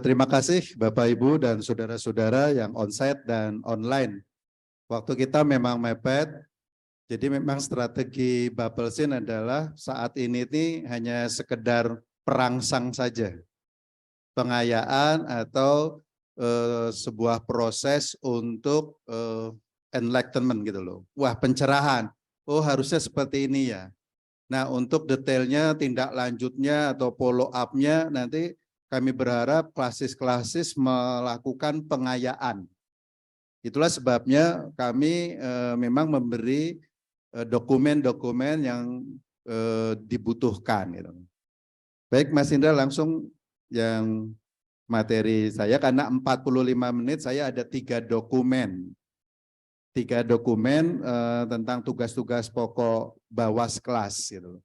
Terima kasih Bapak Ibu dan saudara-saudara yang onsite dan online. Waktu kita memang mepet, jadi memang strategi Bapelsin adalah saat ini hanya sekedar perangsang saja, pengayaan atau sebuah proses untuk enlightenment gitu loh. Wah, pencerahan. Oh, harusnya seperti ini ya. Nah, untuk detailnya, tindak lanjutnya atau follow up-nya nanti kami berharap klasis-klasis melakukan pengayaan. Itulah sebabnya kami memang memberi dokumen-dokumen yang dibutuhkan. Gitu. Baik Mas Indra, langsung yang materi saya, karena 45 menit saya ada 3 dokumen. 3 dokumen tentang tugas-tugas pokok Bawas kelas. Gitu.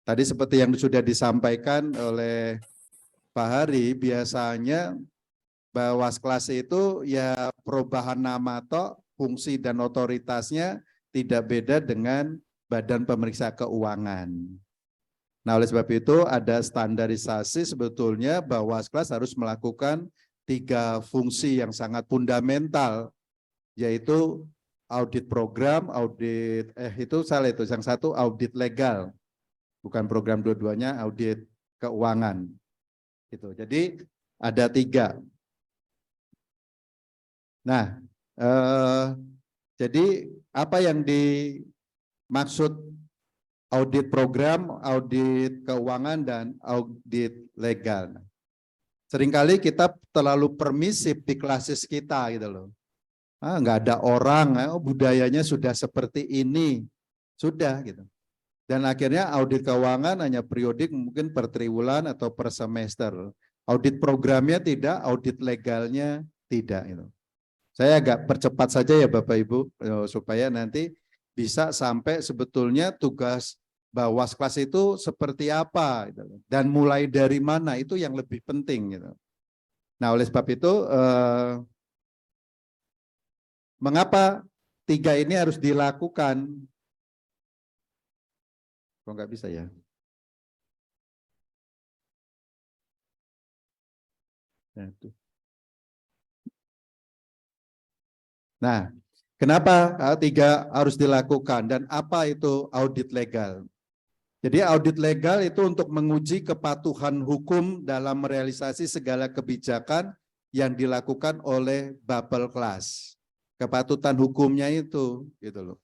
Tadi seperti yang sudah disampaikan oleh Pak Hari, biasanya Bawas kelas itu ya perubahan nama toh, fungsi dan otoritasnya tidak beda dengan Badan Pemeriksa Keuangan. Nah, oleh sebab itu ada standarisasi sebetulnya Bawas kelas harus melakukan 3 fungsi yang sangat fundamental, yaitu audit program, audit itu salah itu, yang satu audit legal, bukan program, dua-duanya audit keuangan. Gitu. Jadi ada 3. Nah, jadi apa yang dimaksud audit program, audit keuangan, dan audit legal? Seringkali kita terlalu permisif di klasis kita gitu loh. Nggak ada orang, budayanya sudah seperti ini, sudah gitu. Dan akhirnya audit keuangan hanya periodik, mungkin per triwulan atau per semester. Audit programnya tidak, audit legalnya tidak. Gitu. Saya agak percepat saja ya Bapak Ibu, supaya nanti bisa sampai sebetulnya tugas Bawas kelas itu seperti apa. Gitu. Dan mulai dari mana, itu yang lebih penting. Gitu. Nah, oleh sebab itu, mengapa 3 ini harus dilakukan? Kok nggak bisa ya? Nah, kenapa 3 harus dilakukan dan apa itu audit legal? Jadi audit legal itu untuk menguji kepatuhan hukum dalam merealisasi segala kebijakan yang dilakukan oleh Bapelklas. Kepatutan hukumnya itu, gitu loh.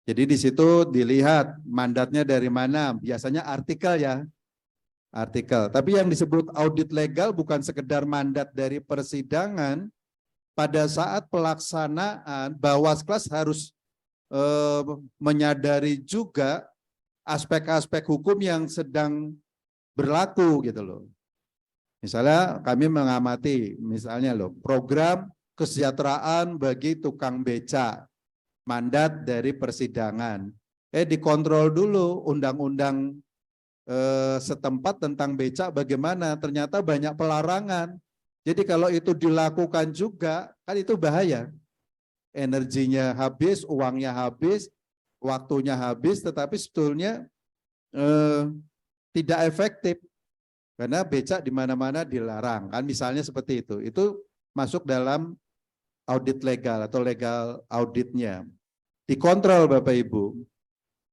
Jadi di situ dilihat mandatnya dari mana, biasanya artikel ya, artikel. Tapi yang disebut audit legal bukan sekedar mandat dari persidangan, pada saat pelaksanaan Bawas kelas harus menyadari juga aspek-aspek hukum yang sedang berlaku gitu loh. Misalnya kami mengamati misalnya loh program kesejahteraan bagi tukang beca, mandat dari persidangan. Dikontrol dulu undang-undang setempat tentang beca bagaimana, ternyata banyak pelarangan. Jadi kalau itu dilakukan juga, kan itu bahaya. Energinya habis, uangnya habis, waktunya habis, tetapi sebetulnya tidak efektif. Karena becak di mana-mana dilarang. Kan misalnya seperti itu. Itu masuk dalam audit legal atau legal auditnya. Dikontrol Bapak Ibu.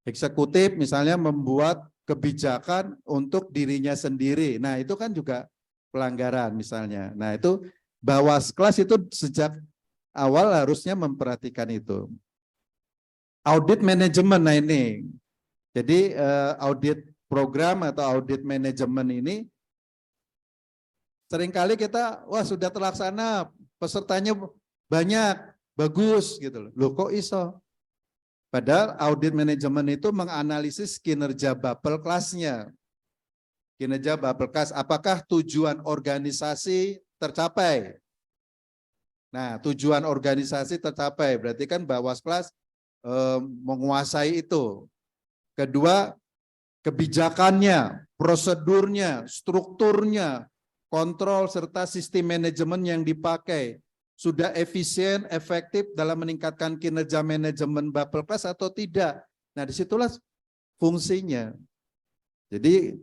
Eksekutif misalnya membuat kebijakan untuk dirinya sendiri. Nah itu kan juga pelanggaran misalnya. Nah itu Bawas kelas itu sejak awal harusnya memperhatikan itu. Audit manajemen, nah ini. Jadi audit program atau audit manajemen ini seringkali kita, wah sudah terlaksana, pesertanya banyak, bagus gitu loh. Loh kok iso? Padahal audit manajemen itu menganalisis kinerja Bapelklasnya. Kinerja Bapelklas, apakah tujuan organisasi tercapai? Nah, tujuan organisasi tercapai, berarti kan Bawas kelas menguasai itu. Kedua, kebijakannya, prosedurnya, strukturnya, kontrol serta sistem manajemen yang dipakai sudah efisien, efektif dalam meningkatkan kinerja manajemen Bapelklas atau tidak. Nah, disitulah fungsinya. Jadi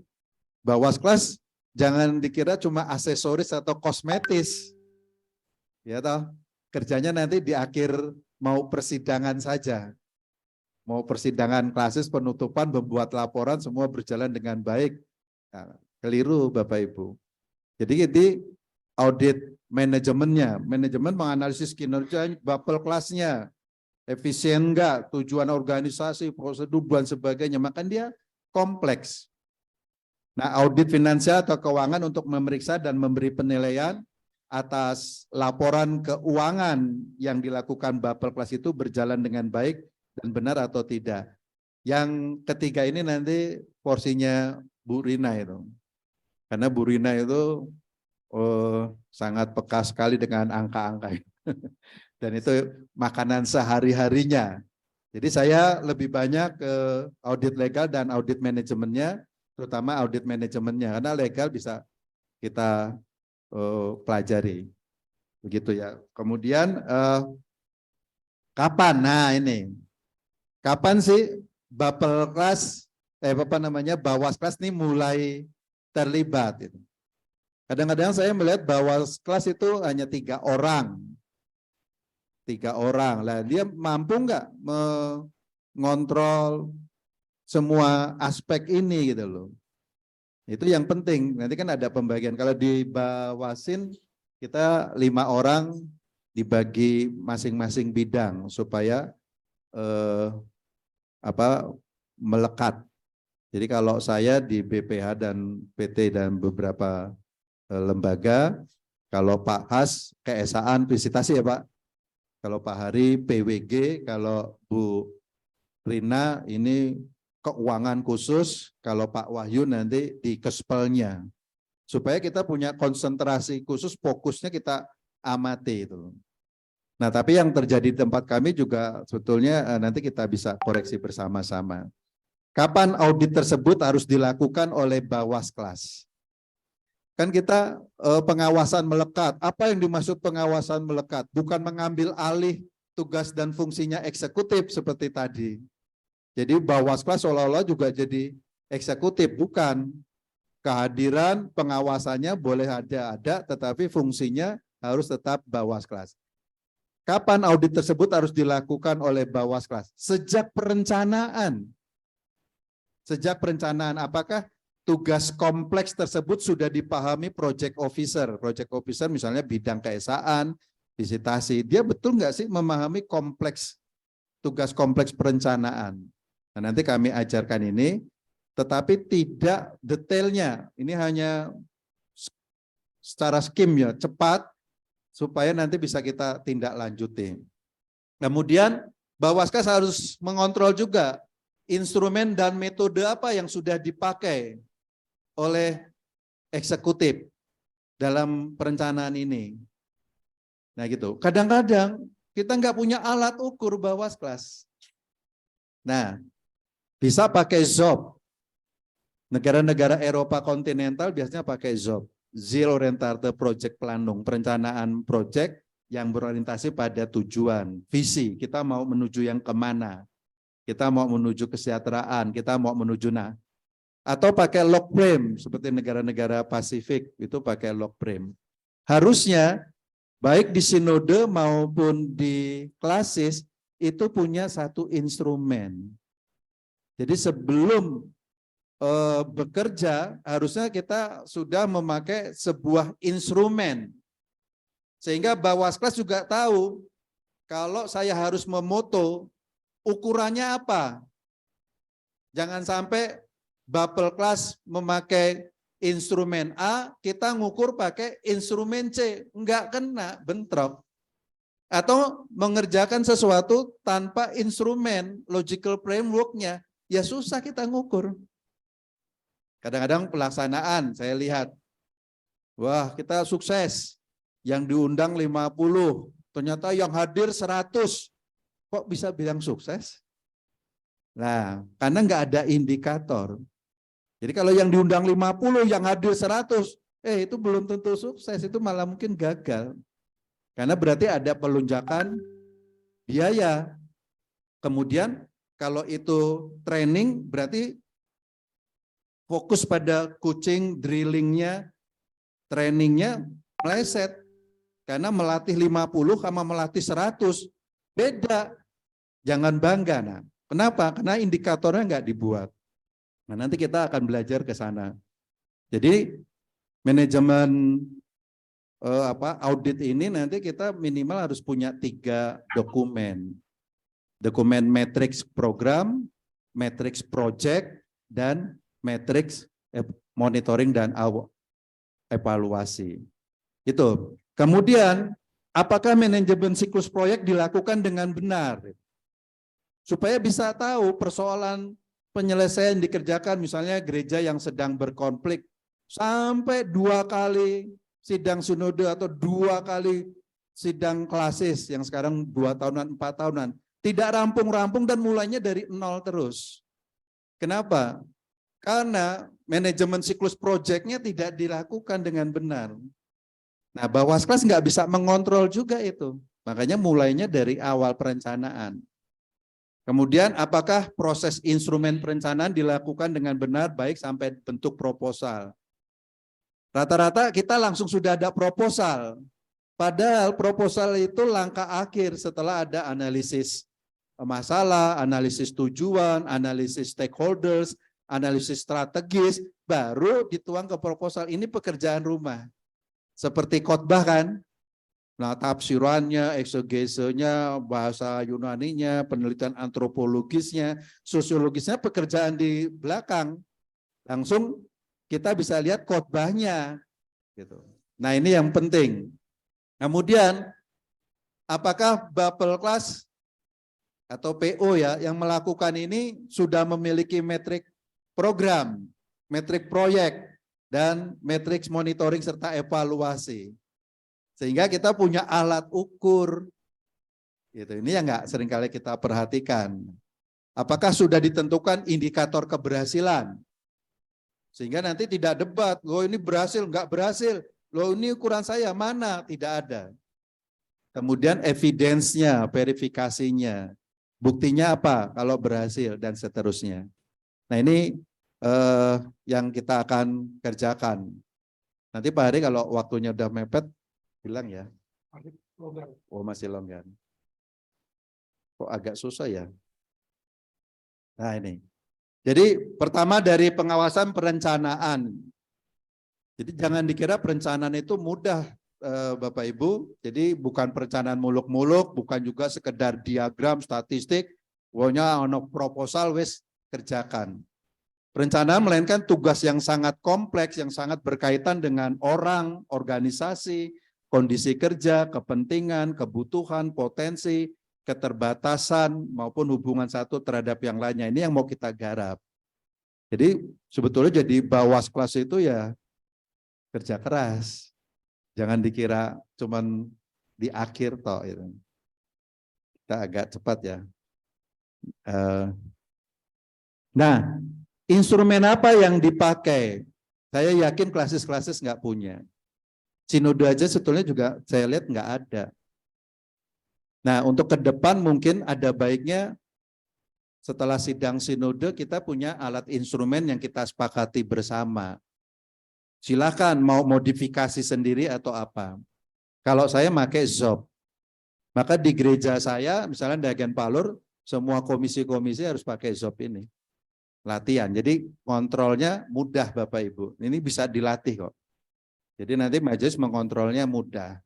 Bawas kelas jangan dikira cuma aksesoris atau kosmetis. Ya toh, kerjanya nanti di akhir mau persidangan saja. Mau persidangan klasis penutupan, membuat laporan, semua berjalan dengan baik. Nah, keliru Bapak Ibu. Jadi ini audit manajemennya, manajemen menganalisis kinerja bapel kelasnya, efisien enggak, tujuan organisasi, prosedur dan sebagainya, maka dia kompleks. Nah, audit finansial atau keuangan untuk memeriksa dan memberi penilaian atas laporan keuangan yang dilakukan bapel kelas itu berjalan dengan baik dan benar atau tidak. Yang ketiga ini nanti porsinya Bu Rina itu. Karena Bu Rina itu sangat peka sekali dengan angka-angka. Dan itu makanan sehari-harinya. Jadi saya lebih banyak ke audit legal dan audit manajemennya, terutama audit manajemennya, karena legal bisa kita pelajari. Begitu ya. Kemudian kapan? Nah ini. Kapan sih bapel kelas, bawas kelas ini mulai terlibat? Itu. Kadang-kadang saya melihat bawas kelas itu hanya 3 orang. 3 orang. Lah dia mampu nggak mengontrol semua aspek ini gitu loh. Itu yang penting. Nanti kan ada pembagian. Kalau di bawasin kita 5 orang dibagi masing-masing bidang supaya melekat. Jadi kalau saya di BPH dan PT dan beberapa lembaga, kalau Pak Has keesaan visitasi ya Pak. Kalau Pak Hari PWG, kalau Bu Rina ini keuangan khusus, kalau Pak Wahyu nanti di Kespelnya. Supaya kita punya konsentrasi khusus, fokusnya kita amati itu. Nah, tapi yang terjadi di tempat kami juga sebetulnya nanti kita bisa koreksi bersama-sama. Kapan audit tersebut harus dilakukan oleh bawas kelas? Kan kita pengawasan melekat. Apa yang dimaksud pengawasan melekat? Bukan mengambil alih tugas dan fungsinya eksekutif seperti tadi. Jadi bawas kelas seolah-olah juga jadi eksekutif, bukan. Kehadiran pengawasannya boleh ada, tetapi fungsinya harus tetap bawas kelas. Kapan audit tersebut harus dilakukan oleh bawas kelas? Sejak perencanaan. Sejak perencanaan, apakah tugas kompleks tersebut sudah dipahami project officer. Project officer misalnya bidang keesaan, visitasi. Dia betul nggak sih memahami tugas kompleks perencanaan. Nah, nanti kami ajarkan ini, tetapi tidak detailnya. Ini hanya secara skim ya, cepat, supaya nanti bisa kita tindak lanjuti. Kemudian Bawaskas harus mengontrol juga instrumen dan metode apa yang sudah dipakai oleh eksekutif dalam perencanaan ini. Nah gitu. Kadang-kadang kita nggak punya alat ukur bawas kelas. Nah, bisa pakai ZOP. Negara-negara Eropa kontinental biasanya pakai ZOP. Zero Oriented Project Planung, perencanaan proyek yang berorientasi pada tujuan, visi. Kita mau menuju yang kemana? Kita mau menuju kesejahteraan, kita mau menuju atau pakai log frame seperti negara-negara Pasifik itu pakai log frame. Harusnya baik di sinode maupun di klasis itu punya satu instrumen. Jadi sebelum bekerja harusnya kita sudah memakai sebuah instrumen. Sehingga bawas kelas juga tahu kalau saya harus memoto ukurannya apa. Jangan sampai bapel kelas memakai instrumen A, kita ngukur pakai instrumen C. Enggak kena, bentrok. Atau mengerjakan sesuatu tanpa instrumen, logical framework-nya, ya susah kita ngukur. Kadang-kadang pelaksanaan, saya lihat, wah kita sukses, yang diundang 50, ternyata yang hadir 100, kok bisa bilang sukses? Nah, karena nggak ada indikator. Jadi kalau yang diundang 50, yang hadir 100, itu belum tentu sukses, itu malah mungkin gagal. Karena berarti ada pelonjakan biaya. Kemudian kalau itu training berarti fokus pada coaching, drillingnya, trainingnya meleset. Karena melatih 50 sama melatih 100 beda. Jangan bangga. Nah, kenapa? Karena indikatornya nggak dibuat. Nah, nanti kita akan belajar ke sana. Jadi manajemen audit ini nanti kita minimal harus punya 3 dokumen. Dokumen matrix program, matrix project, dan matrix monitoring dan evaluasi. Itu. Kemudian, apakah manajemen siklus proyek dilakukan dengan benar? Supaya bisa tahu persoalan penyelesaian dikerjakan, misalnya gereja yang sedang berkonflik, sampai 2 kali sidang sinode atau 2 kali sidang klasis, yang sekarang 2 tahunan, 4 tahunan, tidak rampung-rampung dan mulainya dari 0 terus. Kenapa? Karena manajemen siklus proyeknya tidak dilakukan dengan benar. Nah, Bawaskas nggak bisa mengontrol juga itu. Makanya mulainya dari awal perencanaan. Kemudian apakah proses instrumen perencanaan dilakukan dengan benar baik sampai bentuk proposal. Rata-rata kita langsung sudah ada proposal. Padahal proposal itu langkah akhir setelah ada analisis masalah, analisis tujuan, analisis stakeholders, analisis strategis, baru dituang ke proposal. Ini pekerjaan rumah. Seperti khotbah kan, nah tafsirannya, eksegesenya, bahasa Yunaninya, penelitian antropologisnya, sosiologisnya pekerjaan di belakang. Langsung kita bisa lihat khotbahnya. Gitu. Nah ini yang penting. Kemudian, apakah Bapelklas atau PO ya yang melakukan ini sudah memiliki metrik program, metrik proyek, dan matriks monitoring serta evaluasi. Sehingga kita punya alat ukur. Gitu. Ini yang nggak seringkali kita perhatikan. Apakah sudah ditentukan indikator keberhasilan? Sehingga nanti tidak debat, loh ini berhasil, nggak berhasil. Loh ini ukuran saya, mana? Tidak ada. Kemudian evidence-nya, verifikasinya. Buktinya apa kalau berhasil dan seterusnya. Nah ini yang kita akan kerjakan. Nanti Pak Hari kalau waktunya udah mepet, bilang ya. Oh masih longgar. Kok agak susah ya? Nah ini. Jadi pertama dari pengawasan perencanaan. Jadi jangan dikira perencanaan itu mudah Bapak Ibu. Jadi bukan perencanaan muluk-muluk, bukan juga sekedar diagram, statistik. Pokoknya ono proposal wis kerjakan. Perencanaan melainkan tugas yang sangat kompleks, yang sangat berkaitan dengan orang, organisasi, kondisi kerja, kepentingan, kebutuhan, potensi, keterbatasan, maupun hubungan satu terhadap yang lainnya. Ini yang mau kita garap. Jadi sebetulnya jadi Bawaskas itu ya kerja keras. Jangan dikira cuman di akhir toh. Kita agak cepat ya. Nah, instrumen apa yang dipakai? Saya yakin klasis-klasis nggak punya. Sinode aja sebetulnya juga saya lihat nggak ada. Nah, untuk ke depan mungkin ada baiknya setelah sidang sinode kita punya alat instrumen yang kita sepakati bersama. Silakan mau modifikasi sendiri atau apa. Kalau saya pakai ZOP, maka di gereja saya, misalnya di Agen Palur, semua komisi-komisi harus pakai ZOP ini. Latihan. Jadi kontrolnya mudah Bapak Ibu. Ini bisa dilatih kok. Jadi nanti majelis mengontrolnya mudah.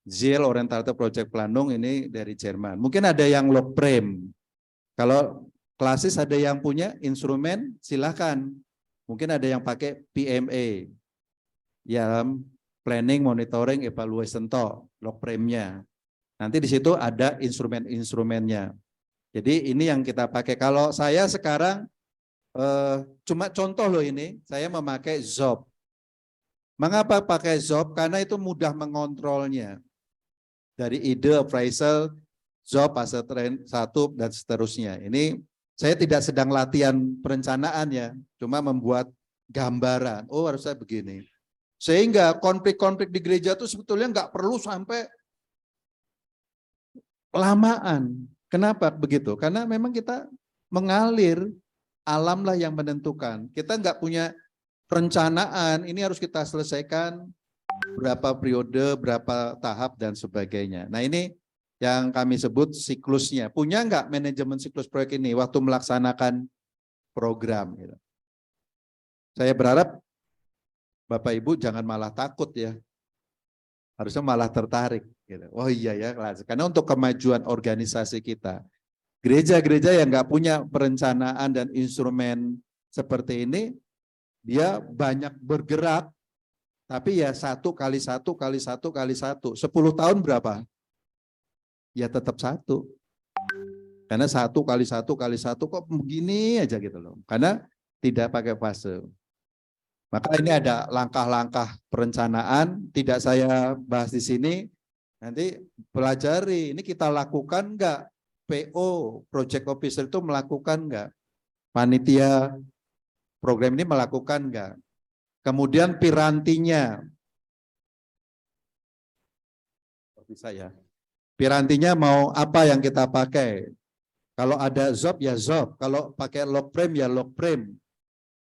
Ziel Orientated Project Planung ini dari Jerman. Mungkin ada yang log frame. Kalau klasis ada yang punya instrumen, silakan. Mungkin ada yang pakai PMA. Ya, planning, monitoring, evaluation log frame-nya. Nanti di situ ada instrumen-instrumennya. Jadi ini yang kita pakai. Kalau saya sekarang cuma contoh loh ini, saya memakai ZOP. Mengapa pakai ZOP? Karena itu mudah mengontrolnya. Dari ide, appraisal, ZOP, aset satu, dan seterusnya. Ini saya tidak sedang latihan perencanaan ya, cuma membuat gambaran. Oh harusnya begini. Sehingga konflik-konflik di gereja itu sebetulnya nggak perlu sampai lamaan. Kenapa begitu? Karena memang kita mengalir. Alamlah yang menentukan. Kita nggak punya perencanaan, ini harus kita selesaikan berapa periode, berapa tahap, dan sebagainya. Nah ini yang kami sebut siklusnya. Punya nggak manajemen siklus proyek ini waktu melaksanakan program? Saya berharap Bapak Ibu jangan malah takut ya. Harusnya malah tertarik. Oh iya ya, karena untuk kemajuan organisasi kita. Gereja-gereja yang nggak punya perencanaan dan instrumen seperti ini, dia banyak bergerak, tapi ya 1x1x1x1, 10 tahun berapa? Ya tetap 1. Karena 1x1x1 kok begini aja gitu loh. Karena tidak pakai fase. Maka ini ada langkah-langkah perencanaan, tidak saya bahas di sini. Nanti pelajari, ini kita lakukan enggak? PO, Project Officer itu melakukan enggak? Panitia program ini melakukan enggak? Kemudian pirantinya. Bisa ya. Pirantinya mau apa yang kita pakai? Kalau ada ZOP ya ZOP, kalau pakai log frame ya log frame.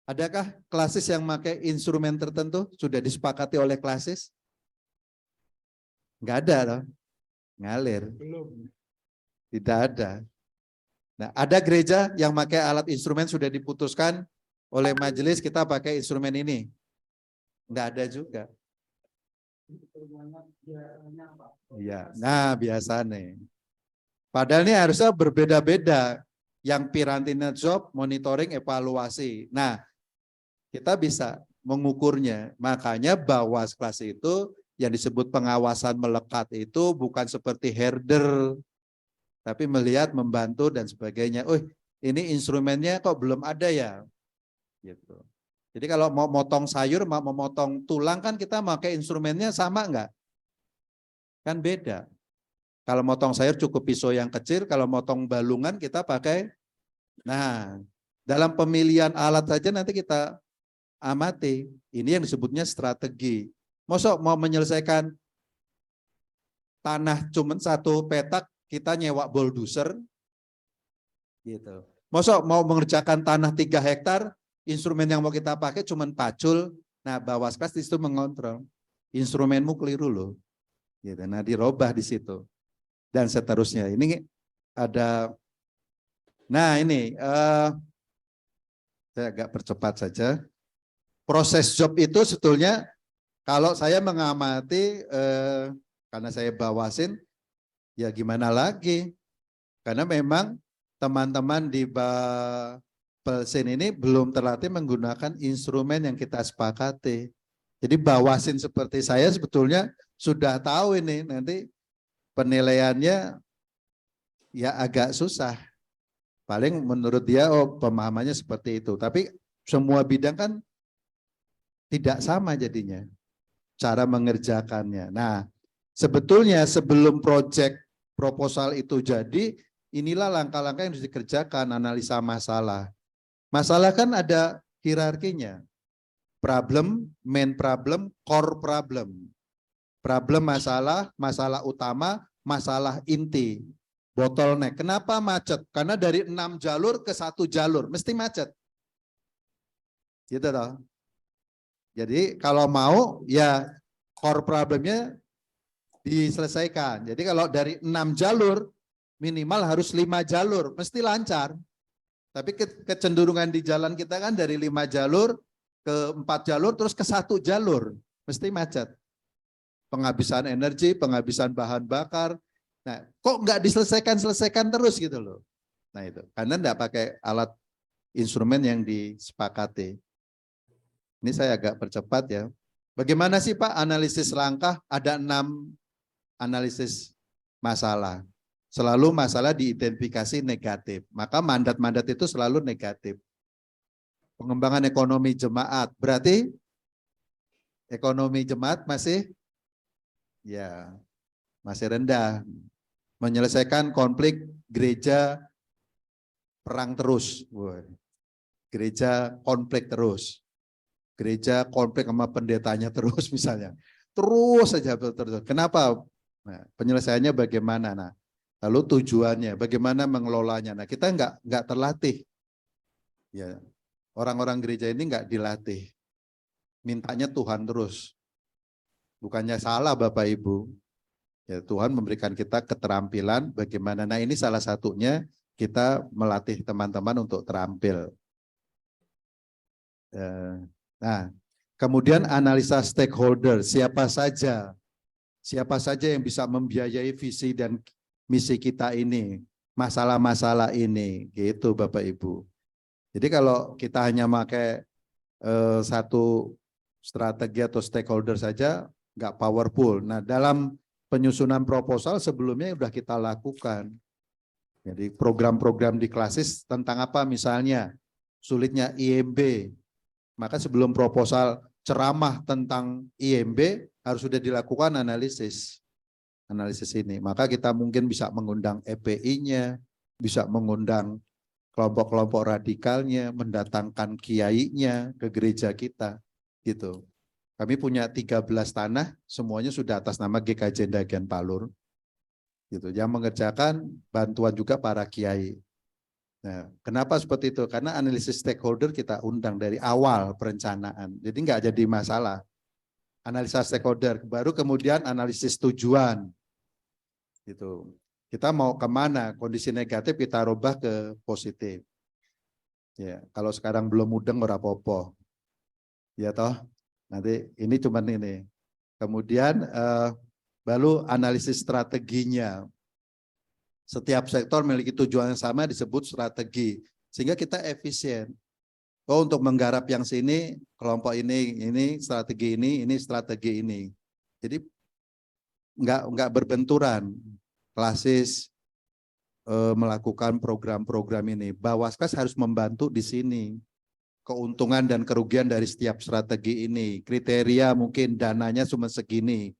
Adakah klasis yang pakai instrumen tertentu? Sudah disepakati oleh klasis? Enggak ada loh. Ngalir. Belum. Tidak ada. Nah, ada gereja yang pakai alat instrumen sudah diputuskan oleh majelis kita pakai instrumen ini. Enggak ada juga. Iya, nah biasa nih. Padahal ini harusnya berbeda-beda. Yang pirantinya job, monitoring, evaluasi. Nah, kita bisa mengukurnya. Makanya Bawas kelas itu yang disebut pengawasan melekat itu bukan seperti herder, tapi melihat, membantu dan sebagainya. Oh, ini instrumennya kok belum ada ya? Gitu. Jadi kalau mau motong sayur, mau memotong tulang kan kita pakai instrumennya sama enggak? Kan beda. Kalau motong sayur cukup pisau yang kecil, kalau motong balungan kita pakai. Nah, dalam pemilihan alat saja nanti kita amati. Ini yang disebutnya strategi. Mosok mau menyelesaikan tanah cuma 1 petak, kita nyewa bulldozer. Gitu. Mosok mau mengerjakan tanah 3 hektar, instrumen yang mau kita pakai cuma pacul. Nah, Bawaskas itu mengontrol. Instrumenmu keliru loh. Gitu. Nah, dirubah di situ. Dan seterusnya. Ini ada, nah ini, saya agak percepat saja. Proses job itu sebetulnya kalau saya mengamati, karena saya bawasin, ya gimana lagi. Karena memang teman-teman di Bapelsin ini belum terlatih menggunakan instrumen yang kita sepakati. Jadi bawasin seperti saya sebetulnya sudah tahu ini, nanti penilaiannya ya agak susah. Paling menurut dia, oh pemahamannya seperti itu. Tapi semua bidang kan tidak sama jadinya cara mengerjakannya. Nah, sebetulnya sebelum proyek proposal itu jadi, inilah langkah-langkah yang harus dikerjakan, analisa masalah. Masalah kan ada hierarkinya. Problem, main problem, core problem. Problem masalah, masalah utama, masalah inti. Bottleneck. Kenapa macet? Karena dari 6 jalur ke 1 jalur, mesti macet. Gitu toh. Jadi kalau mau ya core problemnya diselesaikan. Jadi kalau dari 6 jalur minimal harus 5 jalur, mesti lancar. Tapi kecenderungan di jalan kita kan dari 5 jalur ke 4 jalur terus ke 1 jalur, mesti macet. Penghabisan energi, penghabisan bahan bakar. Nah, kok nggak diselesaikan terus gitu loh. Nah itu, karena nggak pakai alat instrumen yang disepakati. Ini saya agak percepat ya. Bagaimana sih Pak analisis langkah? Ada 6 analisis masalah. Selalu masalah diidentifikasi negatif. Maka mandat-mandat itu selalu negatif. Pengembangan ekonomi jemaat. Berarti ekonomi jemaat masih rendah. Menyelesaikan konflik gereja perang terus. Gereja konflik terus. Gereja konflik sama pendetanya terus misalnya. Terus saja terus. Kenapa? Nah, penyelesaiannya bagaimana? Nah, lalu tujuannya, bagaimana mengelolanya? Nah, kita nggak terlatih. Ya, orang-orang gereja ini nggak dilatih, mintanya Tuhan terus. Bukannya salah Bapak Ibu, ya Tuhan memberikan kita keterampilan bagaimana. Nah ini salah satunya kita melatih teman-teman untuk terampil. Nah, kemudian analisa stakeholder, siapa saja yang bisa membiayai visi dan misi kita ini, masalah-masalah ini, gitu Bapak Ibu. Jadi kalau kita hanya pakai satu strategi atau stakeholder saja, nggak powerful. Nah, dalam penyusunan proposal sebelumnya sudah kita lakukan. Jadi program-program di Klasis tentang apa misalnya, sulitnya IMB. Maka sebelum proposal ceramah tentang IMB harus sudah dilakukan analisis ini. Maka kita mungkin bisa mengundang EPI-nya, bisa mengundang kelompok-kelompok radikalnya, mendatangkan kiainya ke gereja kita, gitu. Kami punya 13 tanah, semuanya sudah atas nama GKJ Ndagen Palur, gitu. Yang mengerjakan bantuan juga para kiai. Nah, kenapa seperti itu? Karena analisis stakeholder kita undang dari awal perencanaan, jadi nggak jadi masalah. Analisa stakeholder, baru kemudian analisis tujuan, gitu. Kita mau kemana? Kondisi negatif kita rubah ke positif. Ya, kalau sekarang belum mudeng ora apa-apa. Ya toh. Nanti ini cuman ini. Kemudian baru analisis strateginya. Setiap sektor memiliki tujuan yang sama disebut strategi. Sehingga kita efisien. Oh, untuk menggarap yang sini, kelompok ini strategi ini strategi ini. Jadi enggak berbenturan. Klasis melakukan program-program ini. Bawaskas harus membantu di sini. Keuntungan dan kerugian dari setiap strategi ini. Kriteria mungkin dananya cuma segini,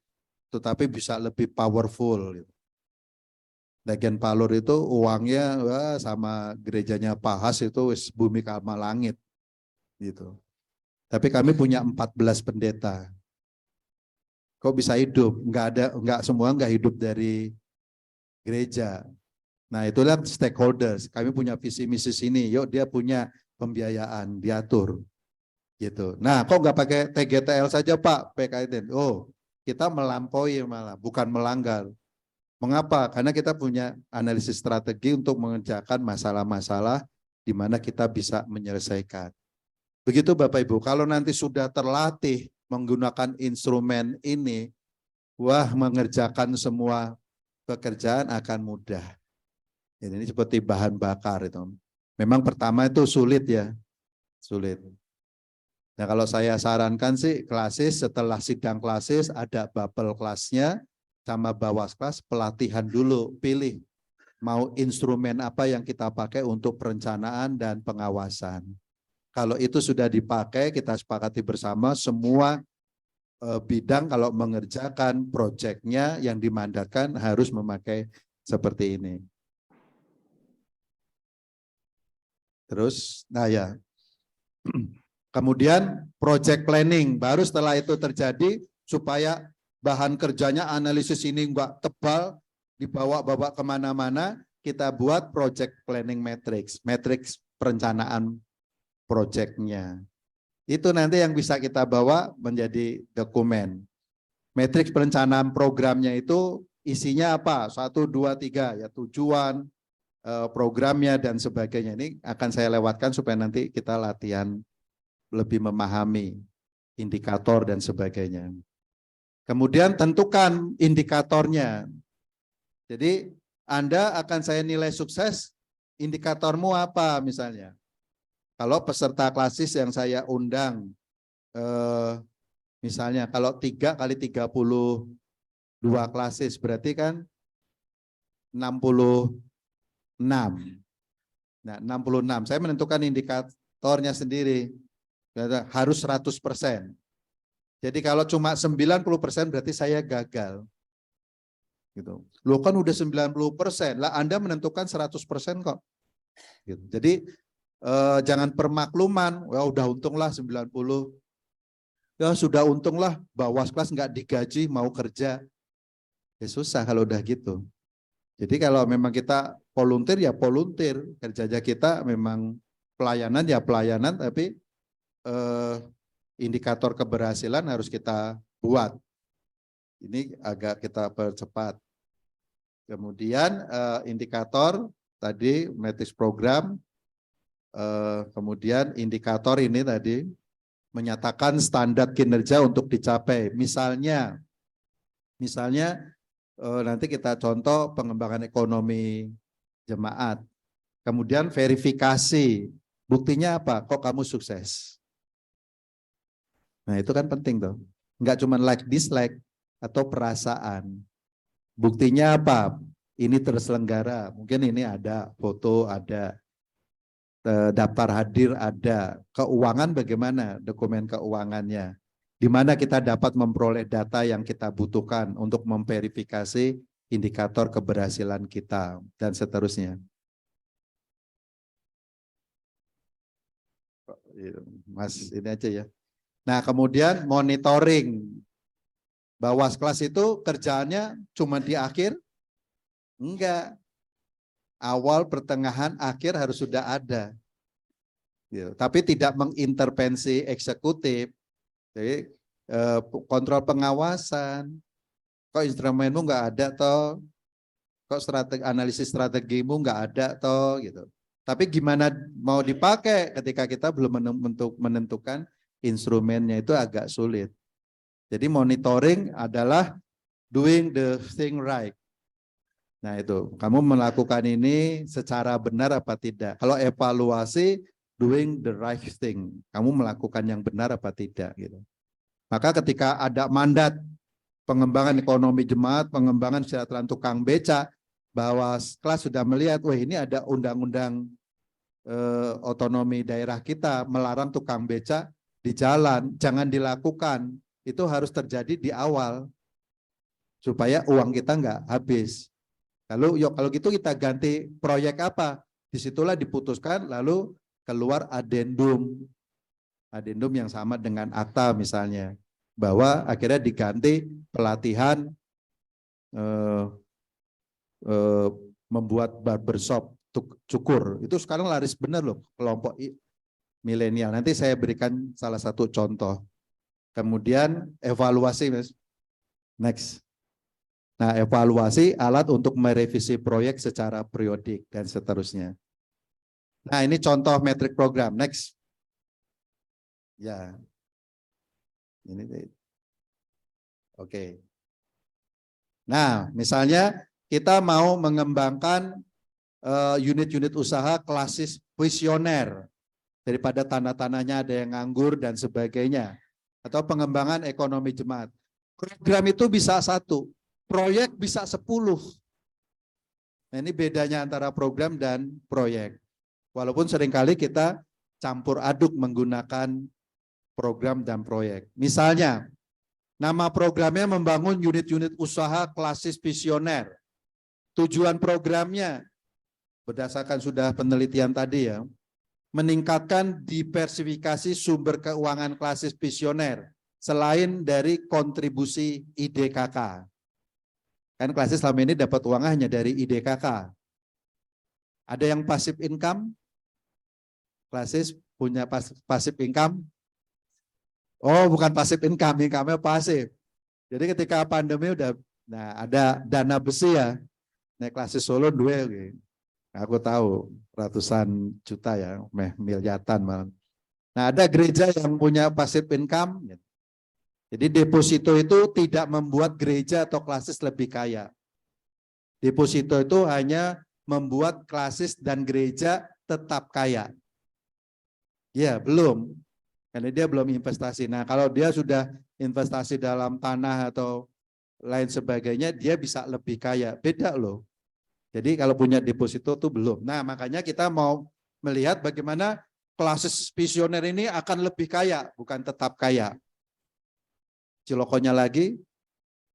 tetapi bisa lebih powerful. Ndagen Palur itu uangnya sama gerejanya Pahas itu bumi sama langit. Gitu. Tapi kami punya 14 pendeta. Kok bisa hidup? Enggak semua enggak hidup dari gereja. Nah, itulah stakeholders. Kami punya visi misi sini. Yuk dia punya pembiayaan, diatur. Gitu. Nah, kok nggak pakai TGTL saja Pak, PKID? Oh, kita melampaui malah, bukan melanggar. Mengapa? Karena kita punya analisis strategi untuk mengerjakan masalah-masalah di mana kita bisa menyelesaikan. Begitu Bapak Ibu, kalau nanti sudah terlatih menggunakan instrumen ini, wah mengerjakan semua pekerjaan akan mudah. Ini seperti bahan bakar itu. Memang pertama itu sulit ya, sulit. Nah kalau saya sarankan sih Klasis setelah sidang Klasis ada bubble kelasnya sama bawas kelas pelatihan dulu, pilih mau instrumen apa yang kita pakai untuk perencanaan dan pengawasan. Kalau itu sudah dipakai kita sepakati bersama semua bidang kalau mengerjakan proyeknya yang dimandatkan harus memakai seperti ini. Terus, nah ya, kemudian project planning, baru setelah itu terjadi supaya bahan kerjanya analisis ini enggak tebal, dibawa-bawa kemana-mana, kita buat project planning matrix perencanaan projectnya. Itu nanti yang bisa kita bawa menjadi dokumen. Matriks perencanaan programnya itu isinya apa? 1, 2, 3, ya tujuan, programnya dan sebagainya. Ini akan saya lewatkan supaya nanti kita latihan lebih memahami indikator dan sebagainya. Kemudian tentukan indikatornya. Jadi Anda akan saya nilai sukses, indikatormu apa misalnya. Kalau peserta Klasis yang saya undang, misalnya kalau 3 kali 32 Klasis berarti kan 66. Nah, 66. Saya menentukan indikatornya sendiri. Harus 100%. Jadi kalau cuma 90% berarti saya gagal. Gitu. Loh kan udah 90%. Lah Anda menentukan 100% kok. Gitu. Jadi jangan permakluman. Ya udah untunglah 90. Ya sudah untunglah bawas kelas nggak digaji mau kerja. Ya susah kalau udah gitu. Jadi kalau memang kita volunteer ya volunteer, kerja kita memang pelayanan ya pelayanan, tapi indikator keberhasilan harus kita buat. Ini agak kita percepat. Kemudian indikator tadi matrix program, kemudian indikator ini tadi menyatakan standar kinerja untuk dicapai. Misalnya nanti kita contoh pengembangan ekonomi jemaat. Kemudian verifikasi, buktinya apa? Kok kamu sukses? Nah itu kan penting tuh. Enggak cuma like dislike atau perasaan. Buktinya apa? Ini terselenggara. Mungkin ini ada foto, ada daftar hadir, ada keuangan bagaimana, dokumen keuangannya. Di mana kita dapat memperoleh data yang kita butuhkan untuk memverifikasi indikator keberhasilan kita dan seterusnya. Mas ini aja ya. Nah kemudian monitoring. Bahwa kelas itu kerjaannya cuma di akhir? Enggak. Awal, pertengahan, akhir harus sudah ada. Gitu. Tapi tidak mengintervensi eksekutif. Jadi kontrol pengawasan. Kok instrumenmu enggak ada toh? Kok analisis strategimu enggak ada toh? Gitu. Tapi gimana mau dipakai ketika kita belum menentukan instrumennya, itu agak sulit. Jadi monitoring adalah doing the thing right. Nah itu, kamu melakukan ini secara benar apa tidak. Kalau evaluasi, doing the right thing. Kamu melakukan yang benar apa tidak. Gitu. Maka ketika ada mandat pengembangan ekonomi jemaat, pengembangan kesejahteraan tukang beca, bahwa kelas sudah melihat, wah ini ada undang-undang otonomi daerah kita melarang tukang beca di jalan, jangan dilakukan. Itu harus terjadi di awal supaya uang kita nggak habis. Lalu yuk kalau gitu kita ganti proyek apa? Disitulah diputuskan lalu keluar adendum yang sama dengan akta misalnya, bahwa akhirnya diganti pelatihan membuat barbershop cukur. Itu sekarang laris benar loh kelompok milenial. Nanti saya berikan salah satu contoh. Kemudian evaluasi, Mas. Next. Nah, evaluasi alat untuk merevisi proyek secara periodik dan seterusnya. Nah, ini contoh metrik program. Next. Ya. Ini. Oke. Nah, misalnya kita mau mengembangkan unit-unit usaha klasis visioner. Daripada tanah-tanahnya ada yang nganggur dan sebagainya. Atau pengembangan ekonomi jemaat. Program itu bisa 1, proyek bisa 10. Nah, ini bedanya antara program dan proyek. Walaupun seringkali kita campur aduk menggunakan program dan proyek. Misalnya, nama programnya membangun unit-unit usaha klasis visioner. Tujuan programnya, berdasarkan sudah penelitian tadi ya, meningkatkan diversifikasi sumber keuangan klasis visioner selain dari kontribusi IDKK. Kan klasis selama ini dapat uangnya hanya dari IDKK. Ada yang pasif income? Klasis punya pasif income? Oh, bukan pasif income, income-nya pasif. Jadi ketika pandemi udah, nah ada dana besi ya. Naik klasis Solo 2 gitu. Aku tahu ratusan juta ya, miliaran malah. Nah ada gereja yang punya passive income. Jadi deposito itu tidak membuat gereja atau klasis lebih kaya. Deposito itu hanya membuat klasis dan gereja tetap kaya. Ya belum, karena dia belum investasi. Nah kalau dia sudah investasi dalam tanah atau lain sebagainya, dia bisa lebih kaya. Beda loh. Jadi kalau punya deposito tuh belum. Nah makanya kita mau melihat bagaimana klasis visioner ini akan lebih kaya, bukan tetap kaya. Cilokonya lagi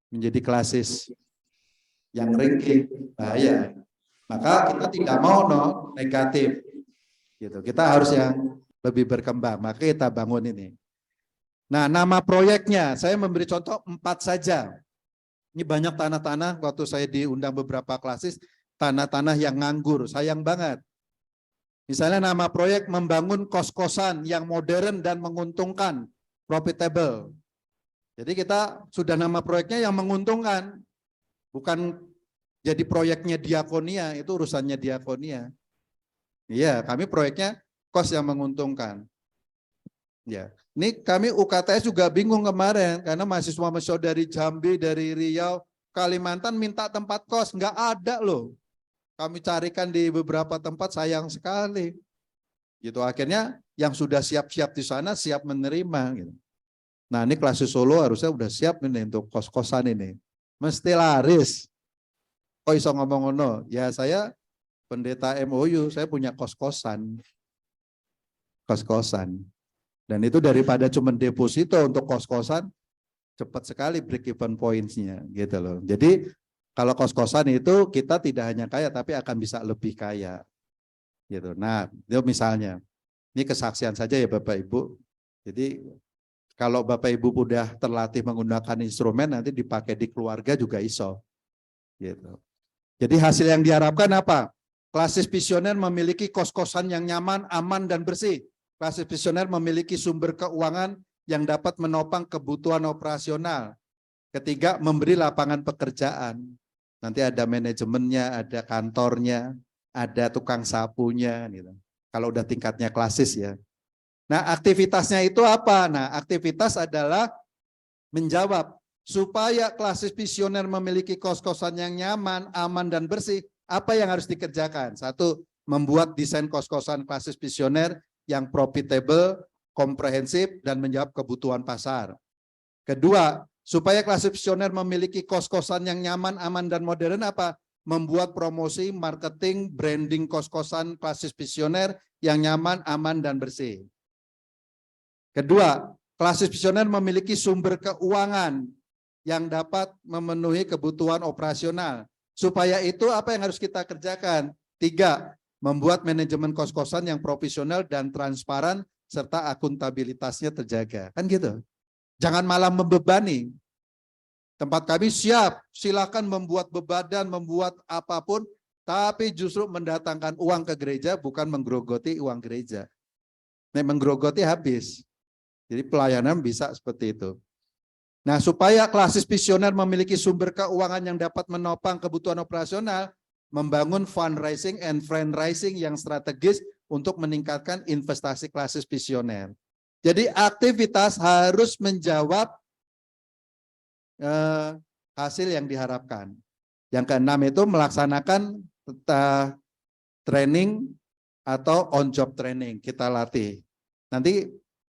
menjadi klasis yang ringkih, bahaya. Maka kita tidak mau negatif. Gitu. Kita harus yang lebih berkembang, maka kita bangun ini. Nah nama proyeknya, saya memberi contoh 4 saja. Ini banyak tanah-tanah, waktu saya diundang beberapa klasis, tanah-tanah yang nganggur, sayang banget. Misalnya nama proyek membangun kos-kosan yang modern dan menguntungkan, profitable. Jadi kita sudah nama proyeknya yang menguntungkan, bukan jadi proyeknya Diakonia, itu urusannya Diakonia. Iya, kami proyeknya kos yang menguntungkan. Ya, ini kami UKTS juga bingung kemarin karena mahasiswa dari Jambi, dari Riau, Kalimantan minta tempat kos, nggak ada loh. Kami carikan di beberapa tempat, sayang sekali. Gitu akhirnya yang sudah siap-siap di sana siap menerima. Gitu. Nah ini Klasik Solo harusnya udah siap ini untuk kos-kosan ini. Mesti laris. Kok iso ngomong ngono? Ya saya pendeta MOU, saya punya kos-kosan. Kos-kosan. Dan itu daripada cuma deposito untuk kos-kosan, cepat sekali break even points-nya gitu loh. Jadi kalau kos-kosan itu kita tidak hanya kaya tapi akan bisa lebih kaya. Gitu. Nah, itu misalnya. Ini kesaksian saja ya Bapak Ibu. Jadi kalau Bapak Ibu udah terlatih menggunakan instrumen nanti dipakai di keluarga juga iso. Gitu. Jadi hasil yang diharapkan apa? Klasis visioner memiliki kos-kosan yang nyaman, aman dan bersih. Klasis visioner memiliki sumber keuangan yang dapat menopang kebutuhan operasional. Ketiga, memberi lapangan pekerjaan. Nanti ada manajemennya, ada kantornya, ada tukang sapunya. Gitu. Kalau udah tingkatnya klasis ya. Nah aktivitasnya itu apa? Nah aktivitas adalah menjawab supaya klasis visioner memiliki kos-kosan yang nyaman, aman dan bersih. Apa yang harus dikerjakan? Satu, membuat desain kos-kosan klasis visioner yang profitable, komprehensif dan menjawab kebutuhan pasar. Kedua, supaya klasis visioner memiliki kos-kosan yang nyaman, aman, dan modern apa? Membuat promosi, marketing, branding kos-kosan klasis visioner yang nyaman, aman, dan bersih. Kedua, klasis visioner memiliki sumber keuangan yang dapat memenuhi kebutuhan operasional. Supaya itu apa yang harus kita kerjakan? Tiga, membuat manajemen kos-kosan yang profesional dan transparan serta akuntabilitasnya terjaga. Kan gitu. Jangan malah membebani. Tempat kami siap, silakan membuat bebadan, membuat apapun, tapi justru mendatangkan uang ke gereja, bukan menggerogoti uang gereja. Nah, menggerogoti habis. Jadi pelayanan bisa seperti itu. Nah, supaya klasis visioner memiliki sumber keuangan yang dapat menopang kebutuhan operasional, membangun fundraising and fundraising yang strategis untuk meningkatkan investasi klasis visioner. Jadi aktivitas harus menjawab hasil yang diharapkan. Yang keenam itu melaksanakan training atau on job training, kita latih. Nanti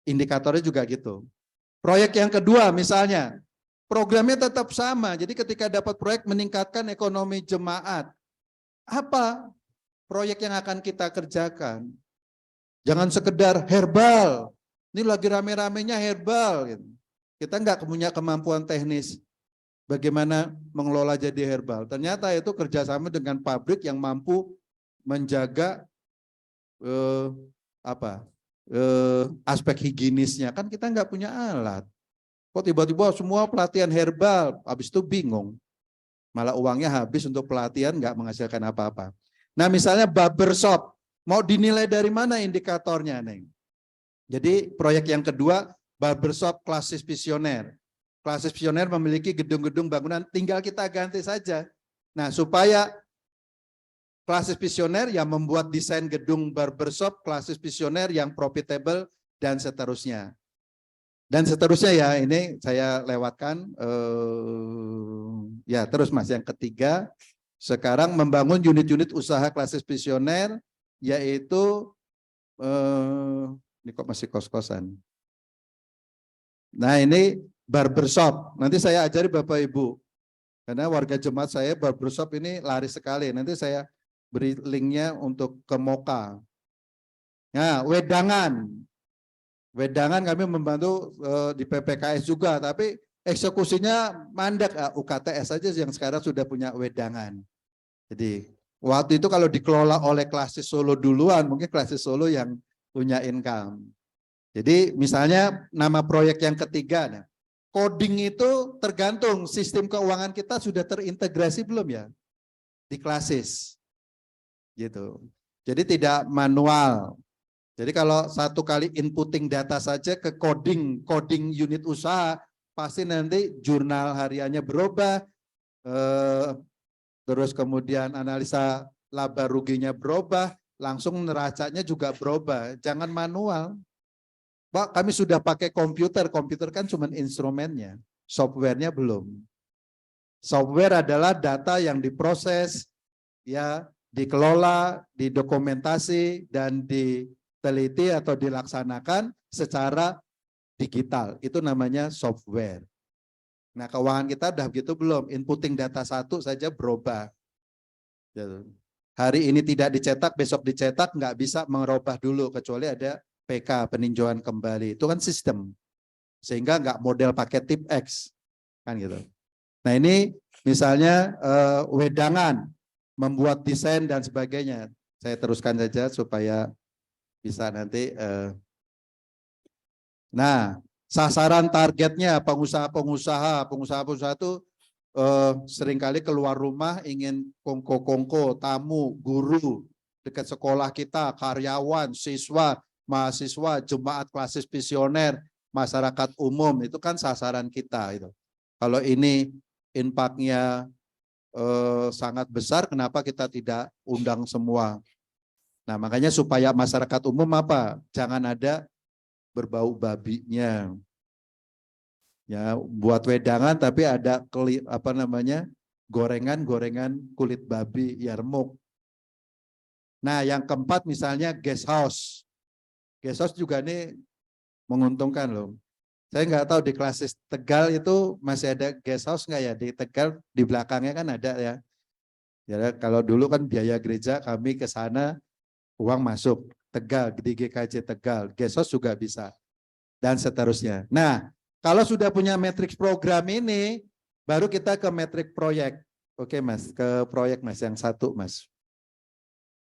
indikatornya juga gitu. Proyek yang kedua misalnya, programnya tetap sama. Jadi ketika dapat proyek meningkatkan ekonomi jemaat, apa proyek yang akan kita kerjakan? Jangan sekedar herbal. Ini lagi rame-ramenya herbal. Gitu. Kita nggak punya kemampuan teknis bagaimana mengelola jadi herbal. Ternyata itu kerjasama dengan pabrik yang mampu menjaga aspek higienisnya. Kan kita nggak punya alat. Kok tiba-tiba semua pelatihan herbal, habis itu bingung. Malah uangnya habis untuk pelatihan nggak menghasilkan apa-apa. Nah misalnya barbershop, mau dinilai dari mana indikatornya, Neng? Jadi proyek yang kedua, barbershop klasis visioner. Klasis visioner memiliki gedung-gedung bangunan, tinggal kita ganti saja. Nah supaya klasis visioner yang membuat desain gedung barbershop, klasis visioner yang profitable, dan seterusnya. Dan seterusnya ya, ini saya lewatkan. Ya terus Mas, yang ketiga, sekarang membangun unit-unit usaha klasis visioner, yaitu ini kok masih kos-kosan. Nah ini barbershop, nanti saya ajari Bapak Ibu. Karena warga jemaat saya barbershop ini laris sekali. Nanti saya beri linknya untuk ke Moka. Nah wedangan. Wedangan kami membantu di PPKS juga, tapi eksekusinya mandek. UKTS saja yang sekarang sudah punya wedangan. Jadi waktu itu kalau dikelola oleh Klasis Solo duluan, mungkin Klasis Solo yang punya income. Jadi misalnya nama proyek yang ketiga, nah, coding itu tergantung sistem keuangan kita sudah terintegrasi belum ya di Klasis, gitu. Jadi tidak manual. Jadi kalau satu kali inputting data saja ke coding unit usaha, pasti nanti jurnal hariannya berubah, terus kemudian analisa laba ruginya berubah, langsung neracanya juga berubah. Jangan manual. Pak, kami sudah pakai komputer kan cuma instrumennya, softwarenya belum. Software adalah data yang diproses, ya, dikelola, didokumentasi, dan diteliti atau dilaksanakan secara digital. Itu namanya software. Nah, keuangan kita udah begitu belum? Inputting data satu saja berubah. Hari ini tidak dicetak, besok dicetak, nggak bisa merubah dulu, kecuali ada PK, peninjauan kembali. Itu kan sistem. Sehingga nggak model pakai tip X. Kan gitu. Nah, ini misalnya wedangan, membuat desain dan sebagainya. Saya teruskan saja supaya bisa nanti. Nah, sasaran targetnya pengusaha itu seringkali keluar rumah ingin kongko-kongko, tamu, guru, dekat sekolah kita, karyawan, siswa, mahasiswa, jemaat klasis visioner, masyarakat umum, itu kan sasaran kita. Itu. Kalau ini impaknya sangat besar, kenapa kita tidak undang semua? Nah, makanya supaya masyarakat umum apa? Jangan ada berbau babinya. Ya, buat wedangan tapi ada gorengan kulit babi, yarmuk. Nah, yang keempat misalnya guest house. Guest house juga ini menguntungkan loh. Saya nggak tahu di klasis Tegal itu masih ada guest house nggak ya? Di Tegal di belakangnya kan ada ya. Ya, kalau dulu kan biaya gereja kami ke sana uang masuk. Tegal, di GKJ Tegal, guest house juga bisa. Dan seterusnya. Nah, kalau sudah punya matriks program ini, baru kita ke metrik proyek. Oke Mas, ke proyek Mas, yang satu Mas.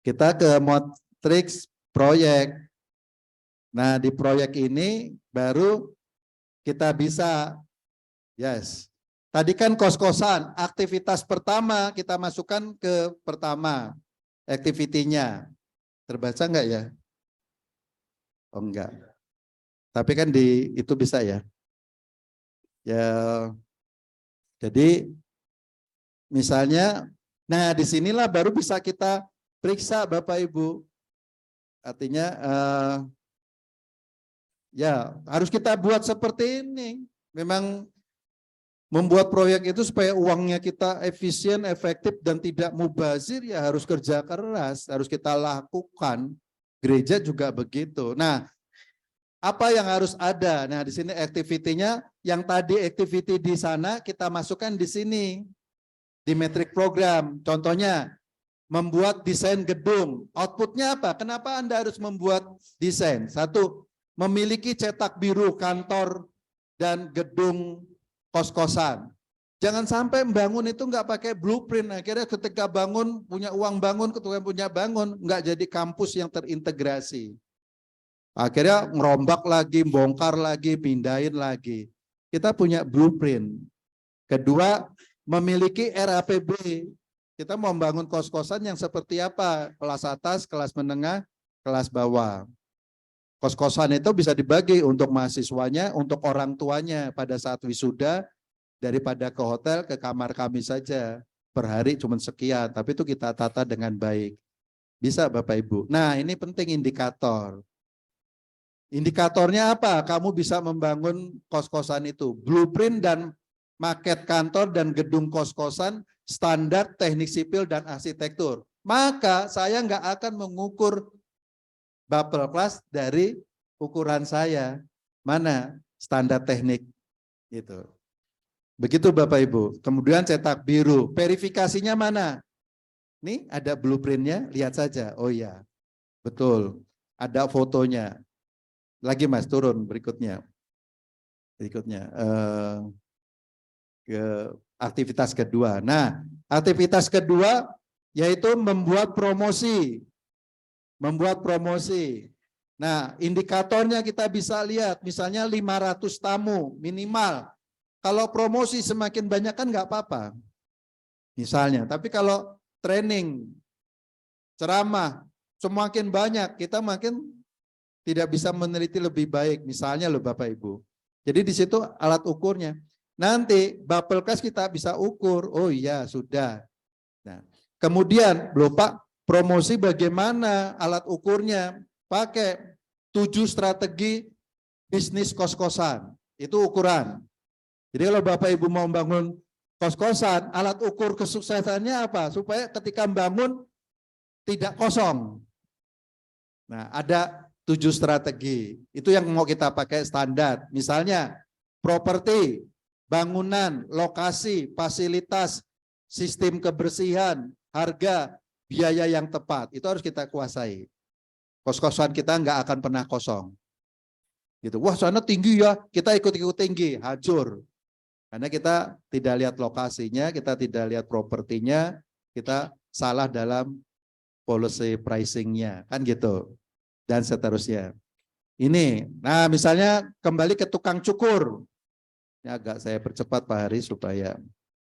Kita ke matriks proyek. Nah, di proyek ini baru kita bisa, yes. Tadi kan kos-kosan, aktivitas pertama kita masukkan ke pertama, activity-nya. Terbaca enggak ya? Oh enggak. Tapi kan itu bisa ya. Ya, jadi misalnya, nah disinilah baru bisa kita periksa Bapak Ibu. Artinya, ya harus kita buat seperti ini. Memang membuat proyek itu supaya uangnya kita efisien, efektif, dan tidak mubazir, ya harus kerja keras, harus kita lakukan. Gereja juga begitu. Nah, apa yang harus ada? Nah, di sini activity-nya, yang tadi activity di sana kita masukkan di sini, di metrik program. Contohnya, membuat desain gedung. Outputnya apa? Kenapa Anda harus membuat desain? Satu, memiliki cetak biru kantor dan gedung kos-kosan. Jangan sampai membangun itu nggak pakai blueprint. Akhirnya ketika bangun, punya uang bangun, ketika punya bangun, nggak jadi kampus yang terintegrasi. Akhirnya ngerombak lagi, bongkar lagi, pindahin lagi. Kita punya blueprint. Kedua, memiliki RAPB. Kita mau membangun kos-kosan yang seperti apa? Kelas atas, kelas menengah, kelas bawah. Kos-kosan itu bisa dibagi untuk mahasiswanya, untuk orang tuanya pada saat wisuda, daripada ke hotel, ke kamar kami saja. Per hari cuma sekian, tapi itu kita tata dengan baik. Bisa Bapak Ibu. Nah, ini penting indikator. Indikatornya apa? Kamu bisa membangun kos-kosan itu. Blueprint dan maket kantor dan gedung kos-kosan, standar teknik sipil dan arsitektur. Maka saya nggak akan mengukur bubble class dari ukuran saya. Mana standar teknik gitu. Begitu Bapak Ibu. Kemudian cetak biru. Verifikasinya mana? Nih ada blueprintnya, lihat saja. Oh iya, betul. Ada fotonya. Lagi Mas, turun berikutnya. Berikutnya. Ke aktivitas kedua. Nah, aktivitas kedua yaitu membuat promosi. Membuat promosi. Nah, indikatornya kita bisa lihat, misalnya 500 tamu minimal. Kalau promosi semakin banyak kan nggak apa-apa. Misalnya, tapi kalau training, ceramah, semakin banyak kita makin tidak bisa meneliti lebih baik. Misalnya loh Bapak Ibu. Jadi di situ alat ukurnya. Nanti Bapelkes kita bisa ukur. Oh iya sudah. Nah, kemudian loh Pak, promosi bagaimana alat ukurnya? Pakai 7 strategi bisnis kos-kosan. Itu ukuran. Jadi kalau Bapak Ibu mau bangun kos-kosan, alat ukur kesuksesannya apa? Supaya ketika bangun tidak kosong. Nah, ada 7 strategi. Itu yang mau kita pakai standar. Misalnya, properti, bangunan, lokasi, fasilitas, sistem kebersihan, harga, biaya yang tepat. Itu harus kita kuasai. Kos-kosan kita nggak akan pernah kosong. Gitu. Wah, sana tinggi ya, kita ikut-ikut tinggi, hancur. Karena kita tidak lihat lokasinya, kita tidak lihat propertinya, kita salah dalam policy pricing-nya, kan gitu. Dan seterusnya. Ini, nah misalnya kembali ke tukang cukur. Ini agak saya percepat Pak Hari supaya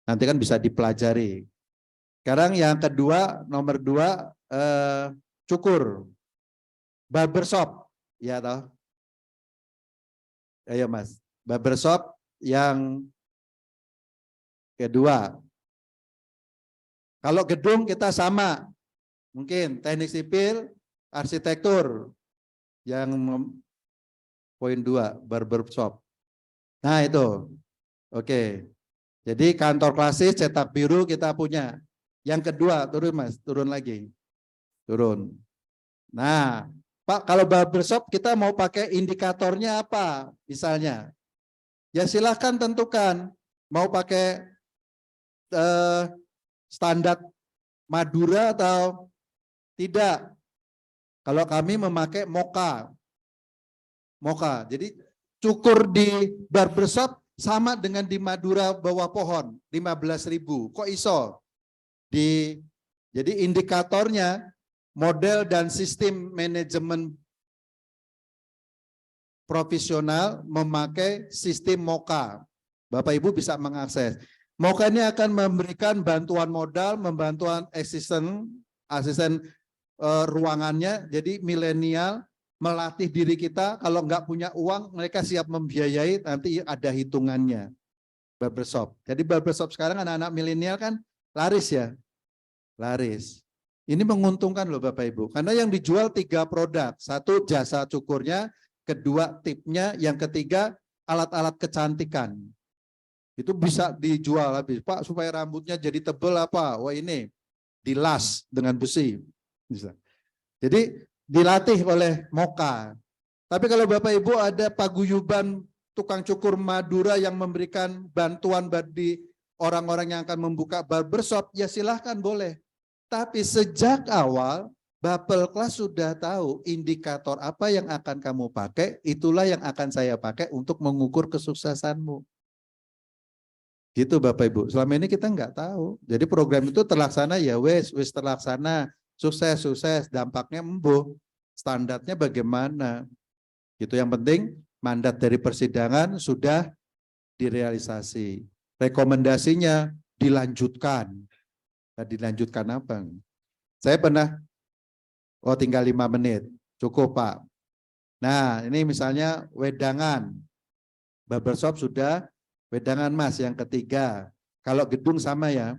nanti kan bisa dipelajari. Sekarang yang kedua, nomor 2, cukur. Barbershop, ya toh. Ayo Mas, barbershop yang kedua. Kalau gedung kita sama, mungkin teknik sipil, arsitektur, yang poin 2, barbershop. Nah itu, oke. Jadi kantor klasis, cetak biru kita punya. Yang kedua, turun Mas, turun lagi. Turun. Nah, Pak, kalau barbershop kita mau pakai indikatornya apa? Misalnya, ya silahkan tentukan. Mau pakai standar Madura atau tidak. Kalau kami memakai Moka. Moka. Jadi cukur di barbershop sama dengan di Madura bawah pohon, 15.000. Kok iso? Jadi indikatornya model dan sistem manajemen profesional memakai sistem Moka. Bapak Ibu bisa mengakses. Moka ini akan memberikan bantuan modal, membantuan asisten ruangannya. Jadi milenial melatih diri kita, kalau nggak punya uang mereka siap membiayai, nanti ada hitungannya. Barbershop. Jadi barbershop sekarang anak-anak milenial kan laris ya. Laris. Ini menguntungkan loh Bapak Ibu. Karena yang dijual 3 produk. 1 jasa cukurnya, kedua tipnya, yang ketiga alat-alat kecantikan. Itu bisa dijual habis. Pak supaya rambutnya jadi tebal apa? Wah ini dilas dengan besi. Bisa. Jadi dilatih oleh Moka. Tapi kalau Bapak Ibu ada paguyuban tukang cukur Madura yang memberikan bantuan bagi orang-orang yang akan membuka barbershop, ya silahkan boleh. Tapi sejak awal Bapelkes sudah tahu indikator apa yang akan kamu pakai, itulah yang akan saya pakai untuk mengukur kesuksesanmu. Gitu Bapak Ibu. Selama ini kita nggak tahu. Jadi program itu terlaksana ya wes terlaksana. Sukses, dampaknya embuh. Standarnya bagaimana? Itu yang penting mandat dari persidangan sudah direalisasi. Rekomendasinya dilanjutkan. Nah, dilanjutkan apa? Saya pernah, tinggal 5 menit. Cukup Pak. Nah ini misalnya wedangan. Barbershop sudah, wedangan Mas yang ketiga. Kalau gedung sama ya.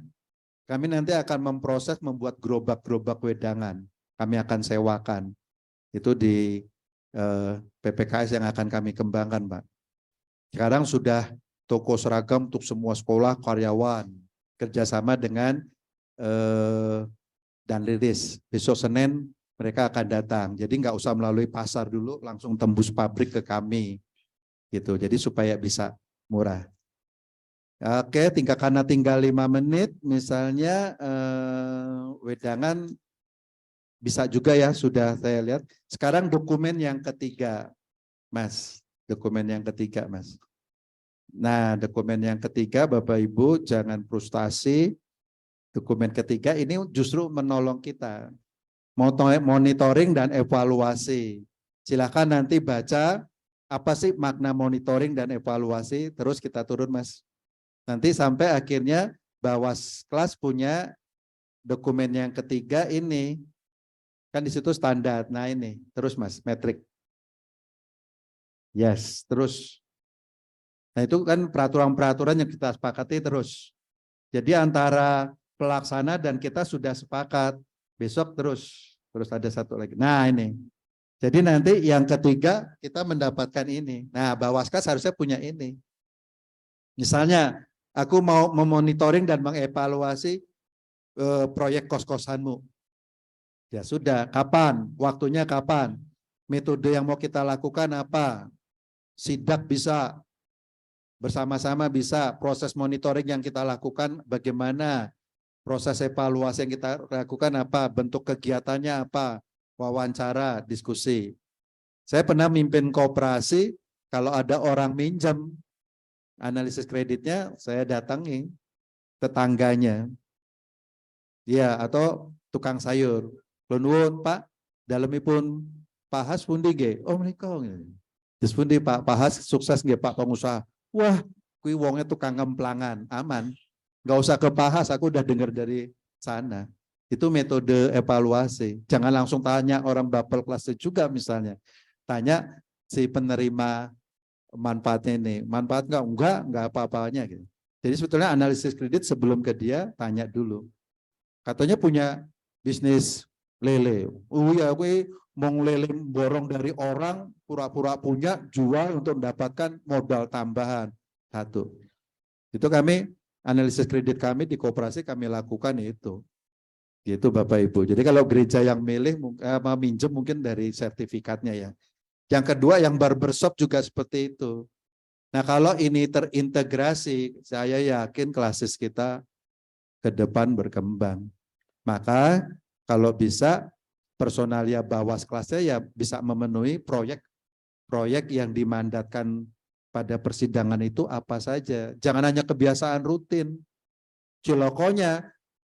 Kami nanti akan memproses membuat gerobak-gerobak wedangan. Kami akan sewakan. Itu di PPKS yang akan kami kembangkan, Pak. Sekarang sudah toko seragam untuk semua sekolah, karyawan. Kerjasama dengan dan Liris. Besok Senin mereka akan datang. Jadi nggak usah melalui pasar dulu, langsung tembus pabrik ke kami. Gitu. Jadi supaya bisa murah. Oke, karena tinggal 5 menit, misalnya wedangan bisa juga ya, sudah saya lihat. Sekarang dokumen yang ketiga, Mas. Dokumen yang ketiga, Mas. Nah, dokumen yang ketiga, Bapak Ibu jangan frustasi. Dokumen ketiga ini justru menolong kita. Monitoring dan evaluasi. Silakan nanti baca apa sih makna monitoring dan evaluasi, terus kita turun, Mas. Nanti sampai akhirnya Bawas kelas punya dokumen yang ketiga ini. Kan di situ standar. Nah ini, terus Mas, metrik. Yes, terus. Nah itu kan peraturan-peraturan yang kita sepakati terus. Jadi antara pelaksana dan kita sudah sepakat. Besok terus ada satu lagi. Nah ini. Jadi nanti yang ketiga kita mendapatkan ini. Nah Bawaskas harusnya punya ini. Misalnya aku mau memonitoring dan mengevaluasi proyek kos-kosanmu. Ya sudah, kapan? Waktunya kapan? Metode yang mau kita lakukan apa? Sidak bisa, bersama-sama bisa, proses monitoring yang kita lakukan bagaimana, proses evaluasi yang kita lakukan apa, bentuk kegiatannya apa, wawancara, diskusi. Saya pernah mimpin koperasi, kalau ada orang minjam analisis kreditnya, saya datangi tetangganya. Ya, atau tukang sayur. Nuwun Pak, dalemipun pahas pundi nggih? Oh menika. Terus pundi Pak, pahas sukses nggih Pak pengusaha. Wah, kuwi wongnya tukang ngemplangan, aman. Enggak usah ke pahas, aku udah dengar dari sana. Itu metode evaluasi. Jangan langsung tanya orang bapel kelas juga misalnya. Tanya si penerima manfaatnya ini. Manfaat enggak apa-apanya gitu. Jadi sebetulnya analisis kredit sebelum ke dia tanya dulu. Katanya punya bisnis lele. Ya, aku mau lele borong dari orang, pura-pura punya, jual untuk mendapatkan modal tambahan. Satu. Itu kami, analisis kredit kami di koperasi kami lakukan itu. Gitu Bapak Ibu. Jadi kalau gereja yang milih, minjem mungkin dari sertifikatnya ya. Yang kedua yang barbershop juga seperti itu. Nah kalau ini terintegrasi, saya yakin klasis kita ke depan berkembang. Maka kalau bisa personalia Bawas kelasnya ya bisa memenuhi proyek yang dimandatkan pada persidangan itu apa saja. Jangan hanya kebiasaan rutin. Cilokonya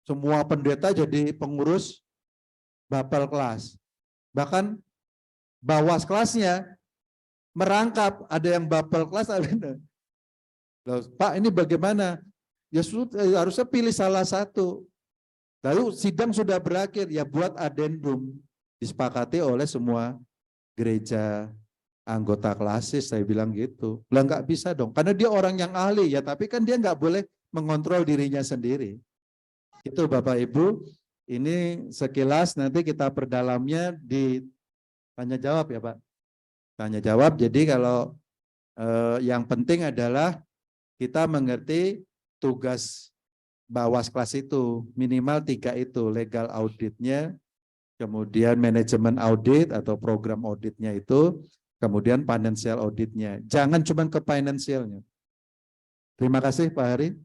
semua pendeta jadi pengurus bapel kelas. Bahkan Bawas kelasnya merangkap, ada yang bapel kelas. Pak ini bagaimana? Ya harusnya pilih salah satu. Lalu sidang sudah berakhir, ya buat adendum disepakati oleh semua gereja anggota klasis, saya bilang gitu. Lah nggak bisa dong, karena dia orang yang ahli ya, tapi kan dia nggak boleh mengontrol dirinya sendiri. Itu Bapak Ibu, ini sekilas nanti kita perdalamnya di tanya jawab ya Pak. Tanya jawab, jadi kalau yang penting adalah kita mengerti tugas Bawas kelas itu minimal 3 itu, legal auditnya, kemudian manajemen audit atau program auditnya itu, kemudian financial auditnya. Jangan cuma ke financialnya. Terima kasih Pak Hari.